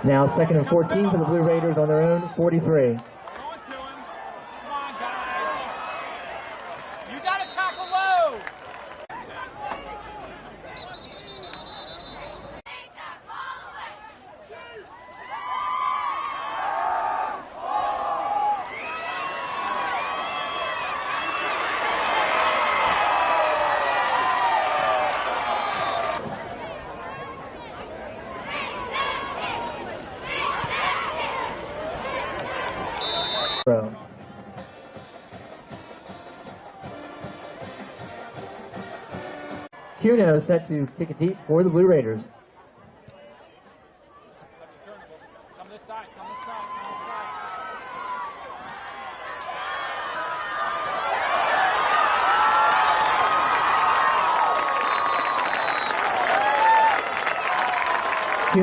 Now 2nd and 14 for the Blue Raiders on their own 43. Cuno set to kick it deep for the Blue Raiders. Come this side, come this side, come this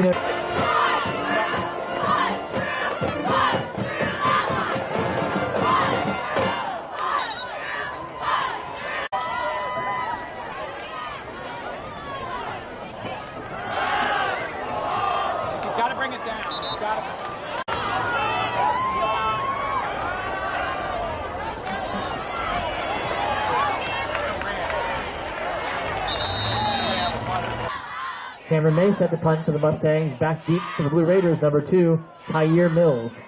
side. Cuno. Cameron May set the punt for the Mustangs. Back deep for the Blue Raiders, number 2, Tyre Mills.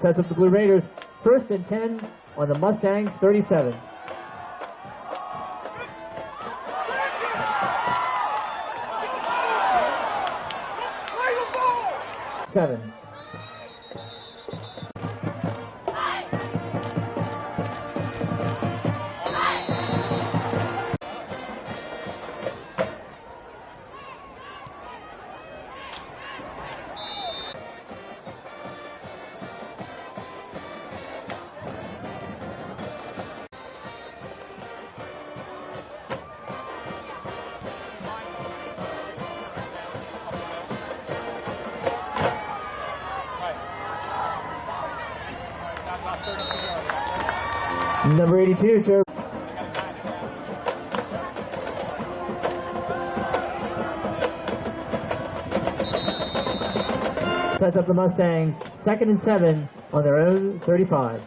Sets up the Blue Raiders. 1st and 10 on the Mustangs 37. Seven. Number 82, Joe. Sets up the Mustangs. 2nd and 7 on their own 35.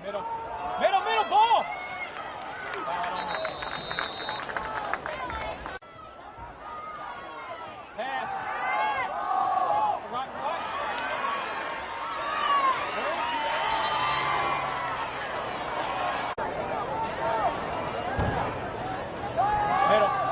Middle ball! Pass. Right. Middle.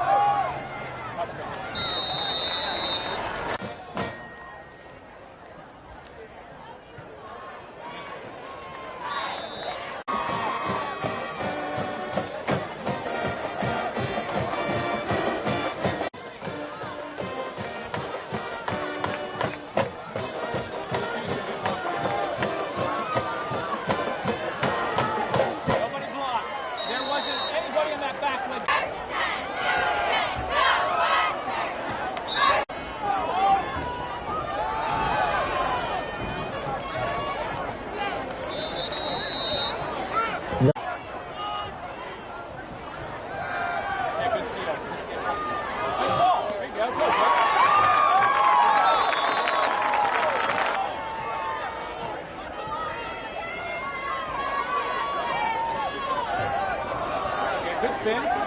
Good spin. All right.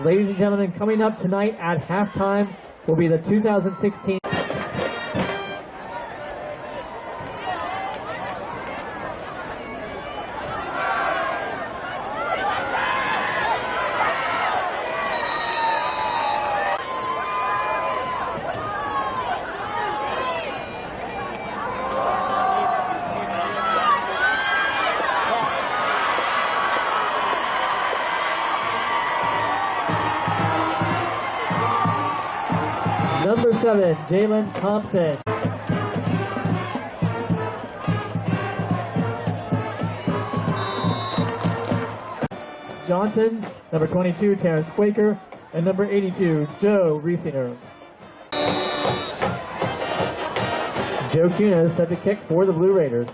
Ladies and gentlemen, coming up tonight at halftime will be the 2016. Number 7, Jalen Thompson. Johnson, number 22, Terrence Quaker, and number 82, Joe Riesinger. Joe Cuna set to kick for the Blue Raiders.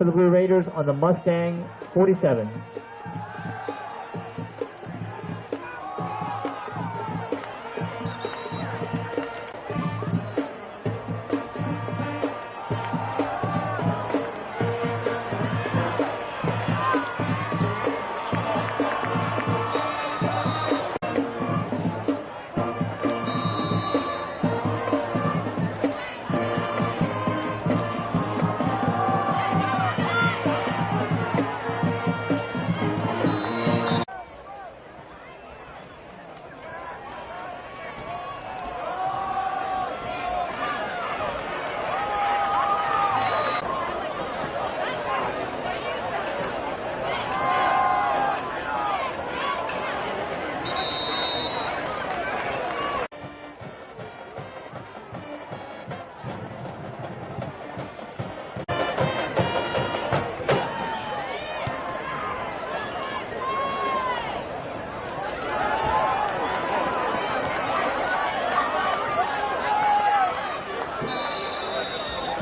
For the Blue Raiders on the Mustang 47.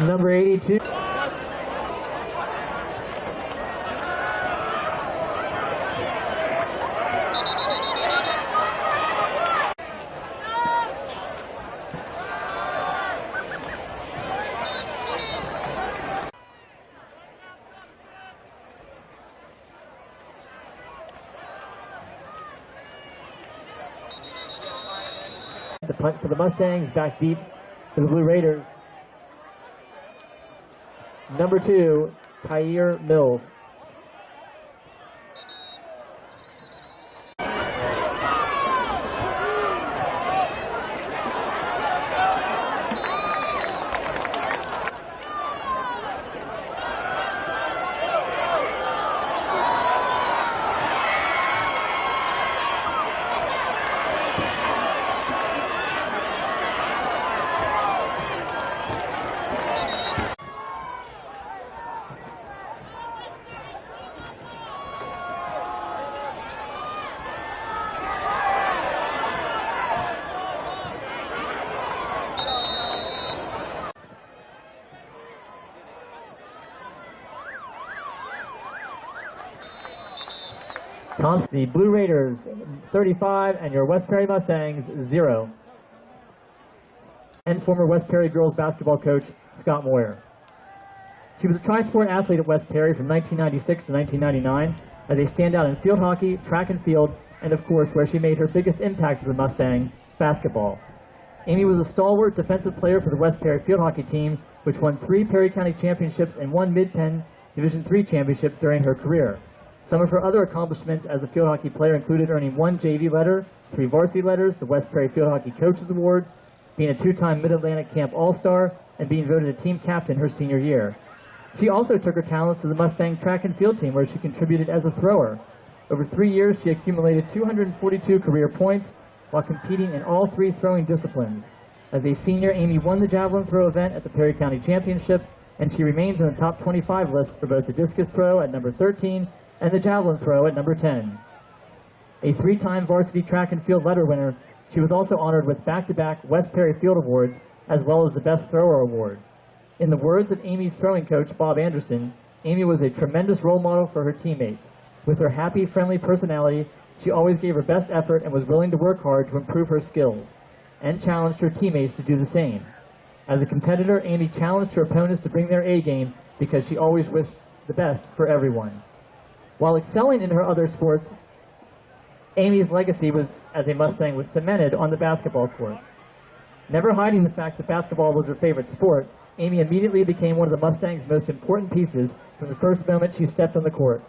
Number 82. The punt for the Mustangs, back deep for the Blue Raiders. Number 2, Tyre Mills. Thompson, the Blue Raiders 35, and your West Perry Mustangs 0. And former West Perry girls basketball coach Scott Moyer. She was a tri-sport athlete at West Perry from 1996 to 1999 as a standout in field hockey, track and field, and of course where she made her biggest impact as a Mustang, basketball. Amy was a stalwart defensive player for the West Perry field hockey team, which won 3 Perry County championships and 1 Mid-Penn Division III championship during her career. Some of her other accomplishments as a field hockey player included earning 1 JV letter, 3 varsity letters, the West Perry Field Hockey Coaches Award, being a 2-time Mid-Atlantic Camp All-Star, and being voted a team captain her senior year. She also took her talents to the Mustang track and field team, where she contributed as a thrower. Over 3 years, she accumulated 242 career points while competing in all 3 throwing disciplines. As a senior, Amy won the javelin throw event at the Perry County Championship, and she remains in the top 25 list for both the discus throw at number 13 and the javelin throw at number 10. A 3-time varsity track and field letter winner, she was also honored with back-to-back West Perry Field Awards, as well as the Best Thrower Award. In the words of Amy's throwing coach, Bob Anderson, Amy was a tremendous role model for her teammates. With her happy, friendly personality, she always gave her best effort and was willing to work hard to improve her skills, and challenged her teammates to do the same. As a competitor, Amy challenged her opponents to bring their A-game because she always wished the best for everyone. While excelling in her other sports, Amy's legacy as a Mustang was cemented on the basketball court. Never hiding the fact that basketball was her favorite sport, Amy immediately became one of the Mustangs' most important pieces from the first moment she stepped on the court.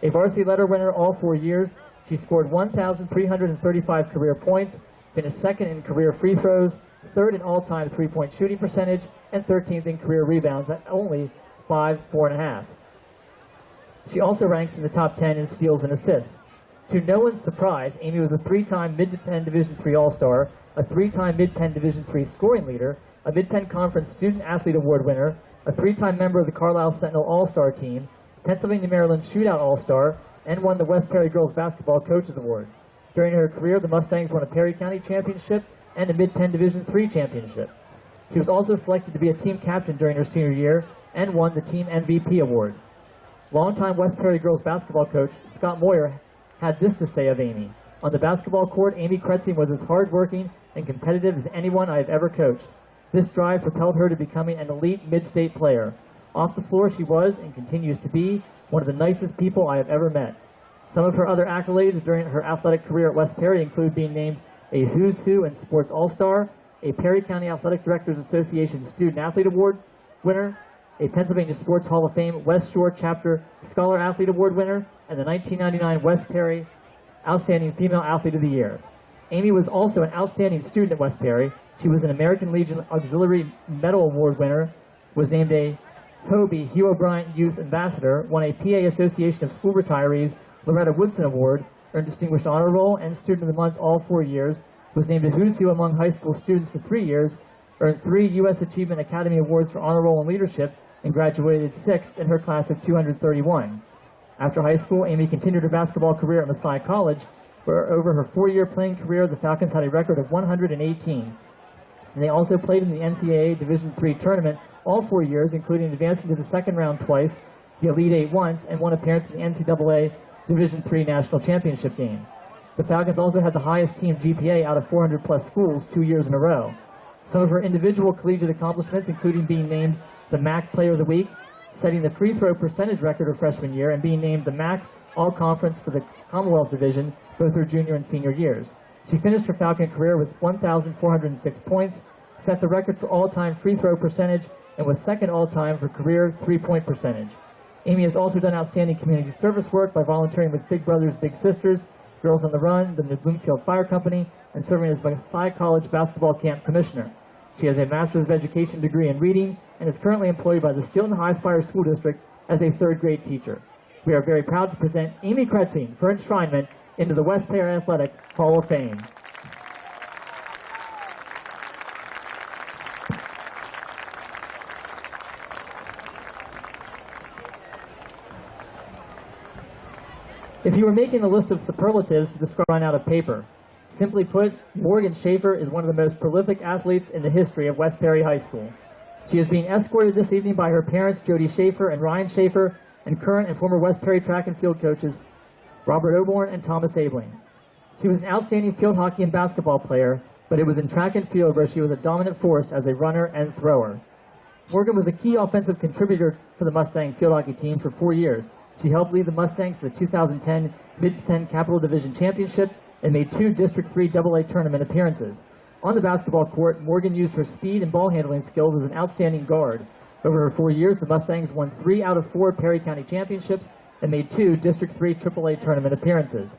A varsity letter winner all 4 years, she scored 1,335 career points, finished second in career free throws, third in all-time three-point shooting percentage, and 13th in career rebounds at only 4.5. She also ranks in the top 10 in steals and assists. To no one's surprise, Amy was a 3-time Mid-Penn Division III All-Star, a 3-time Mid-Penn Division III scoring leader, a Mid-Penn Conference Student Athlete Award winner, a 3-time member of the Carlisle Sentinel All-Star team, Pennsylvania Maryland Shootout All-Star, and won the West Perry Girls Basketball Coaches Award. During her career, the Mustangs won a Perry County Championship and a Mid-Penn Division III Championship. She was also selected to be a team captain during her senior year and won the Team MVP Award. Longtime West Perry girls basketball coach Scott Moyer had this to say of Amy. On the basketball court, Amy Kretzing was as hardworking and competitive as anyone I have ever coached. This drive propelled her to becoming an elite mid-state player. Off the floor, she was, and continues to be, one of the nicest people I have ever met. Some of her other accolades during her athletic career at West Perry include being named a Who's Who in Sports All-Star, a Perry County Athletic Directors Association Student Athlete Award winner, a Pennsylvania Sports Hall of Fame West Shore Chapter Scholar Athlete Award winner, and the 1999 West Perry Outstanding Female Athlete of the Year. Amy was also an outstanding student at West Perry. She was an American Legion Auxiliary Medal Award winner, was named a Hobie Hugh O'Brien Youth Ambassador, won a PA Association of School Retirees Loretta Woodson Award, earned Distinguished Honor Roll and Student of the Month all 4 years, was named a Who's Who among high school students for 3 years, earned 3 U.S. Achievement Academy Awards for Honor Roll and Leadership, and graduated 6th in her class of 231. After high school, Amy continued her basketball career at Messiah College, where over her 4-year playing career, the Falcons had a record of 118. And they also played in the NCAA Division III tournament all 4 years, including advancing to the second round twice, the Elite Eight once, and one appearance in the NCAA Division III National Championship game. The Falcons also had the highest team GPA out of 400-plus schools 2 years in a row. Some of her individual collegiate accomplishments, including being named the MAC Player of the Week, setting the free throw percentage record her freshman year, and being named the MAC All-Conference for the Commonwealth Division both her junior and senior years. She finished her Falcon career with 1,406 points, set the record for all-time free throw percentage, and was second all-time for career three-point percentage. Amy has also done outstanding community service work by volunteering with Big Brothers Big Sisters, Girls on the Run, the New Bloomfield Fire Company, and serving as Messiah College basketball camp commissioner. She has a Master's of Education degree in reading and is currently employed by the Stilton High Spire School District as a third-grade teacher. We are very proud to present Amy Kretzing for enshrinement into the West Perry Athletic Hall of Fame. If you were making a list of superlatives to describe run out of paper, simply put, Morgan Schaefer is one of the most prolific athletes in the history of West Perry High School. She is being escorted this evening by her parents, Jody Schaefer and Ryan Schaefer, and current and former West Perry track and field coaches, Robert Oborn and Thomas Abling. She was an outstanding field hockey and basketball player, but it was in track and field where she was a dominant force as a runner and thrower. Morgan was a key offensive contributor for the Mustang field hockey team for 4 years. She helped lead the Mustangs to the 2010 Middletown Capital Division Championship and made 2 District III AA tournament appearances. On the basketball court, Morgan used her speed and ball handling skills as an outstanding guard. Over her 4 years, the Mustangs won 3 out of 4 Perry County championships and made 2 District III AAA tournament appearances.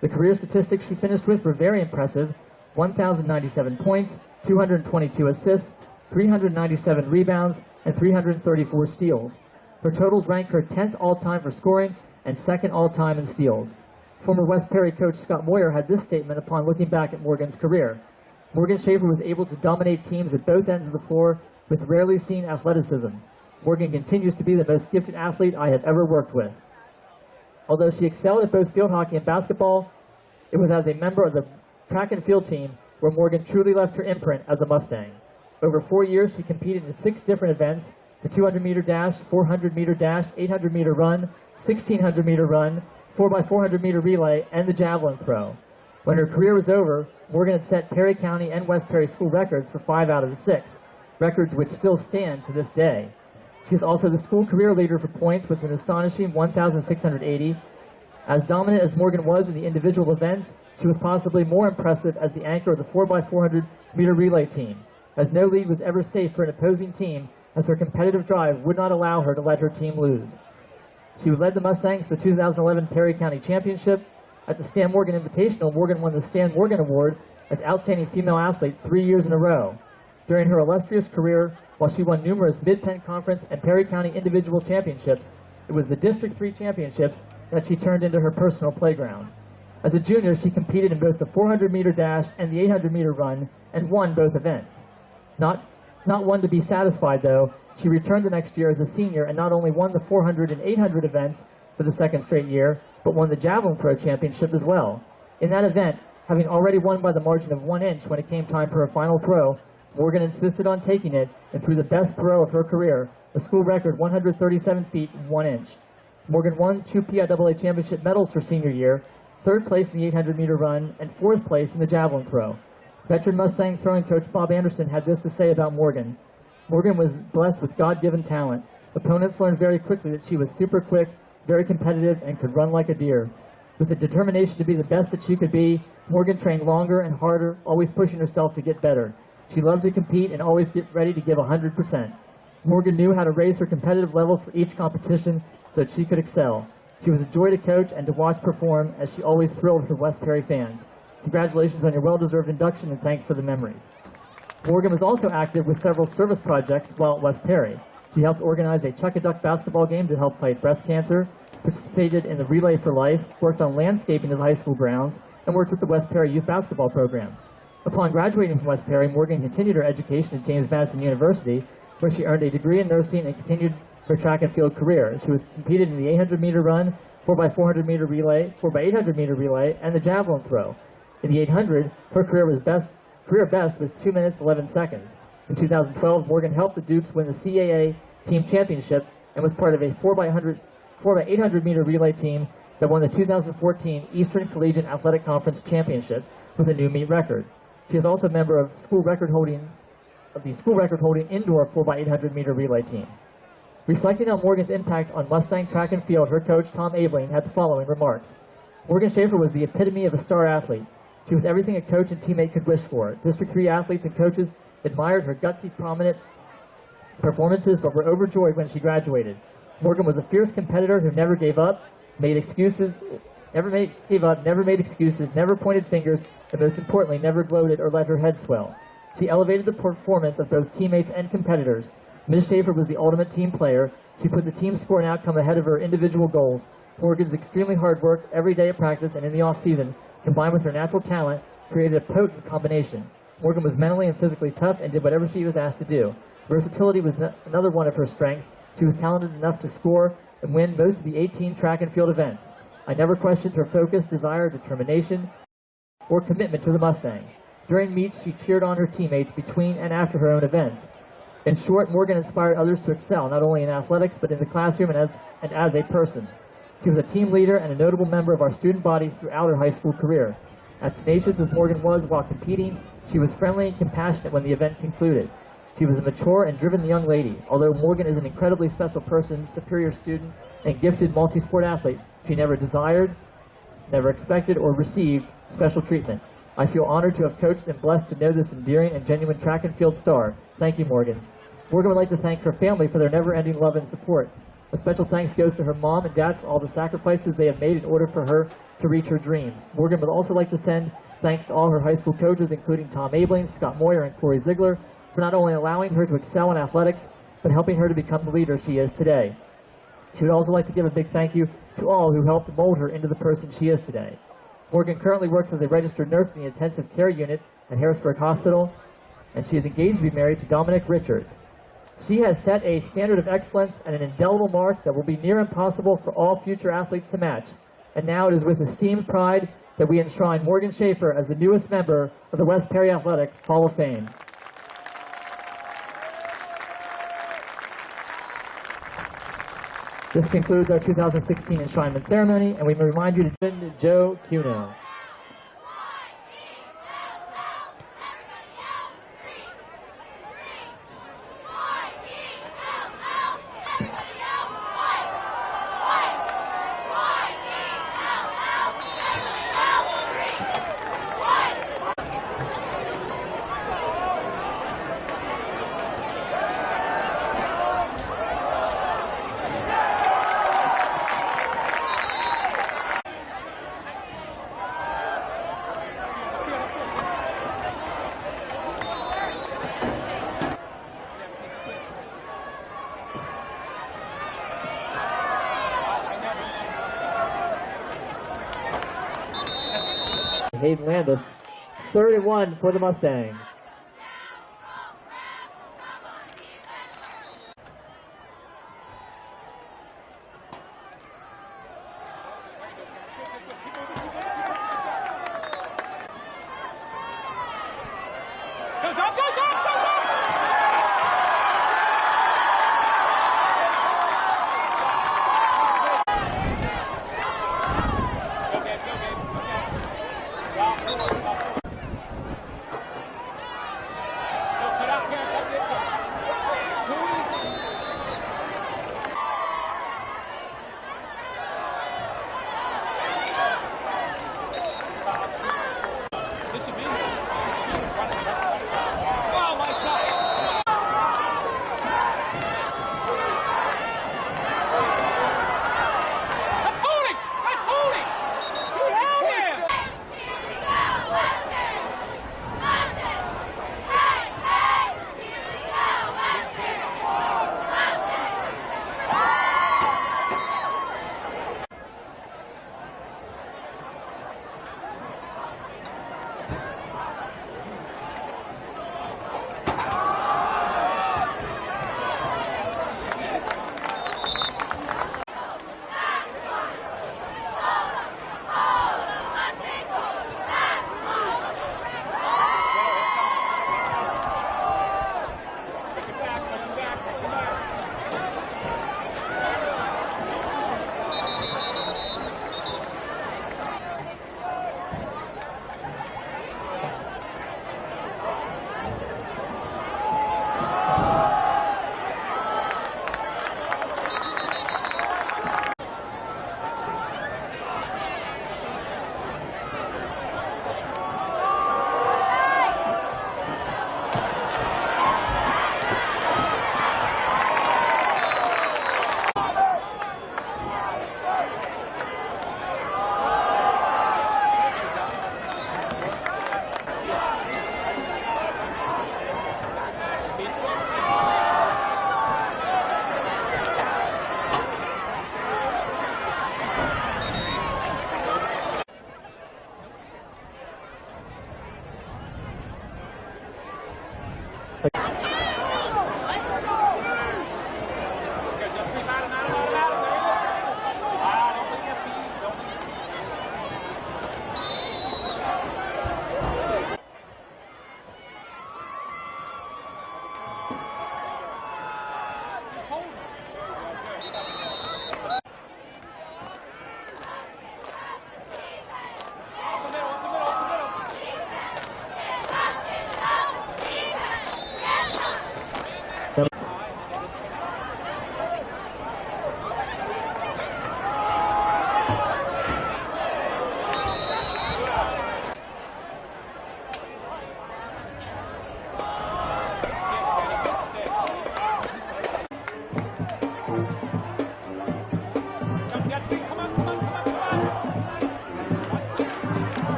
The career statistics she finished with were very impressive: 1,097 points, 222 assists, 397 rebounds, and 334 steals. Her totals rank her 10th all-time for scoring and 2nd all-time in steals. Former West Perry coach Scott Moyer had this statement upon looking back at Morgan's career: Morgan Schaefer was able to dominate teams at both ends of the floor with rarely seen athleticism. Morgan continues to be the most gifted athlete I have ever worked with. Although she excelled at both field hockey and basketball, it was as a member of the track and field team where Morgan truly left her imprint as a Mustang. Over 4 years, she competed in 6 different events: the 200-meter dash, 400-meter dash, 800-meter run, 1,600-meter run, 4x400-meter relay, and the javelin throw. When her career was over, Morgan had set Perry County and West Perry school records for 5 out of the 6, records which still stand to this day. She is also the school career leader for points with an astonishing 1,680. As dominant as Morgan was in the individual events, she was possibly more impressive as the anchor of the 4x400-meter relay team, as no lead was ever safe for an opposing team, as her competitive drive would not allow her to let her team lose. She led the Mustangs to the 2011 Perry County Championship. At the Stan Morgan Invitational, Morgan won the Stan Morgan Award as Outstanding Female Athlete 3 years in a row. During her illustrious career, while she won numerous Mid-Penn Conference and Perry County individual championships, it was the District III championships that she turned into her personal playground. As a junior, she competed in both the 400-meter dash and the 800-meter run and won both events. Not one to be satisfied, though, she returned the next year as a senior and not only won the 400 and 800 events for the 2nd straight year, but won the javelin throw championship as well. In that event, having already won by the margin of 1 inch when it came time for her final throw, Morgan insisted on taking it and threw the best throw of her career, a school record 137 feet and 1 inch. Morgan won 2 PIAA championship medals her senior year, 3rd place in the 800-meter run, and 4th place in the javelin throw. Veteran Mustang throwing coach Bob Anderson had this to say about Morgan: Morgan was blessed with God-given talent. Opponents learned very quickly that she was super quick, very competitive, and could run like a deer. With the determination to be the best that she could be, Morgan trained longer and harder, always pushing herself to get better. She loved to compete and always get ready to give 100%. Morgan knew how to raise her competitive level for each competition so that she could excel. She was a joy to coach and to watch perform, as she always thrilled her West Perry fans. Congratulations on your well-deserved induction, and thanks for the memories. Morgan was also active with several service projects while at West Perry. She helped organize a Chuck-a-Duck basketball game to help fight breast cancer, participated in the Relay for Life, worked on landscaping of the high school grounds, and worked with the West Perry youth basketball program. Upon graduating from West Perry, Morgan continued her education at James Madison University, where she earned a degree in nursing and continued her track and field career. She was competed in the 800-meter run, 4x400-meter relay, 4x800-meter relay, and the javelin throw. In the 800, her career was best career best was 2 minutes 11 seconds. In 2012, Morgan helped the Dukes win the CAA team championship and was part of a 4x800 meter relay team that won the 2014 Eastern Collegiate Athletic Conference Championship with a new meet record. She is also a member of the school record holding indoor 4x800 meter relay team. Reflecting on Morgan's impact on Mustang track and field, her coach, Tom Abeling, had the following remarks. Morgan Schaefer was the epitome of a star athlete. She was everything a coach and teammate could wish for. District 3 athletes and coaches admired her gutsy, prominent performances, but were overjoyed when she graduated. Morgan was a fierce competitor who never gave up, never made excuses, never pointed fingers, and most importantly, never gloated or let her head swell. She elevated the performance of both teammates and competitors. Ms. Schaefer was the ultimate team player. She put the team score and outcome ahead of her individual goals. Morgan's extremely hard work every day at practice and in the off-season, combined with her natural talent, created a potent combination. Morgan was mentally and physically tough and did whatever she was asked to do. Versatility was another one of her strengths. She was talented enough to score and win most of the 18 track and field events. I never questioned her focus, desire, determination, or commitment to the Mustangs. During meets, she cheered on her teammates between and after her own events. In short, Morgan inspired others to excel, not only in athletics, but in the classroom and as a person. She was a team leader and a notable member of our student body throughout her high school career. As tenacious as Morgan was while competing, she was friendly and compassionate when the event concluded. She was a mature and driven young lady. Although Morgan is an incredibly special person, superior student, and gifted multi-sport athlete, she never desired, never expected, or received special treatment. I feel honored to have coached and blessed to know this endearing and genuine track and field star. Thank you, Morgan. Morgan would like to thank her family for their never-ending love and support. A special thanks goes to her mom and dad for all the sacrifices they have made in order for her to reach her dreams. Morgan would also like to send thanks to all her high school coaches, including Tom Abeling, Scott Moyer, and Corey Ziegler, for not only allowing her to excel in athletics, but helping her to become the leader she is today. She would also like to give a big thank you to all who helped mold her into the person she is today. Morgan currently works as a registered nurse in the intensive care unit at Harrisburg Hospital, and she is engaged to be married to Dominic Richards. She has set a standard of excellence and an indelible mark that will be near impossible for all future athletes to match. And now it is with esteemed pride that we enshrine Morgan Schaefer as the newest member of the West Perry Athletic Hall of Fame. This concludes our 2016 enshrinement ceremony, and we remind you to send Joe Cuno. Hayden Landis, 31 for the Mustangs.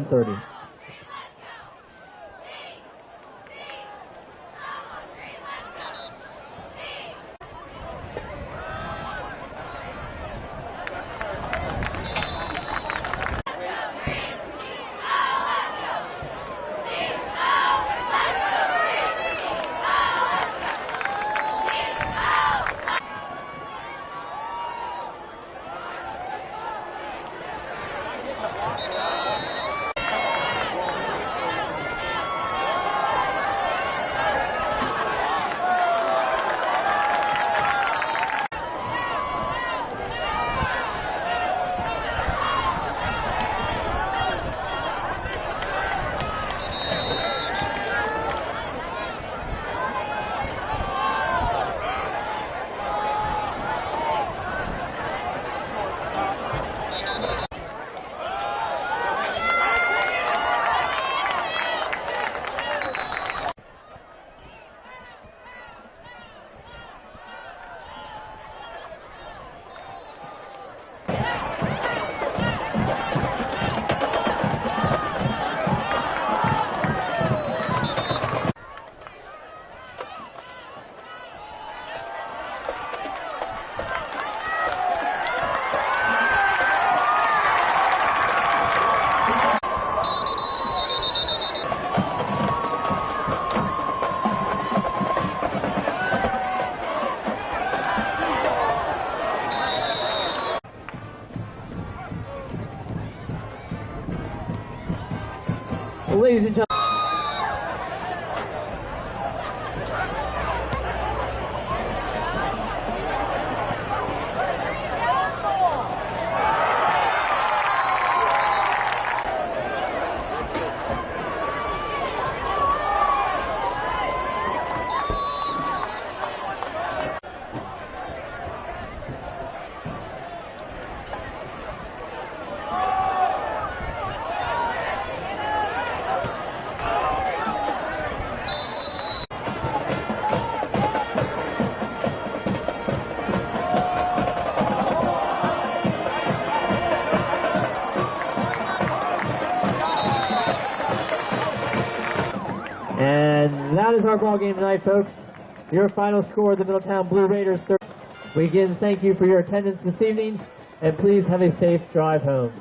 30. Ladies and gentlemen. And that is our ball game tonight, folks. Your final score, the Middletown Blue Raiders 30. We again thank you for your attendance this evening, and please have a safe drive home.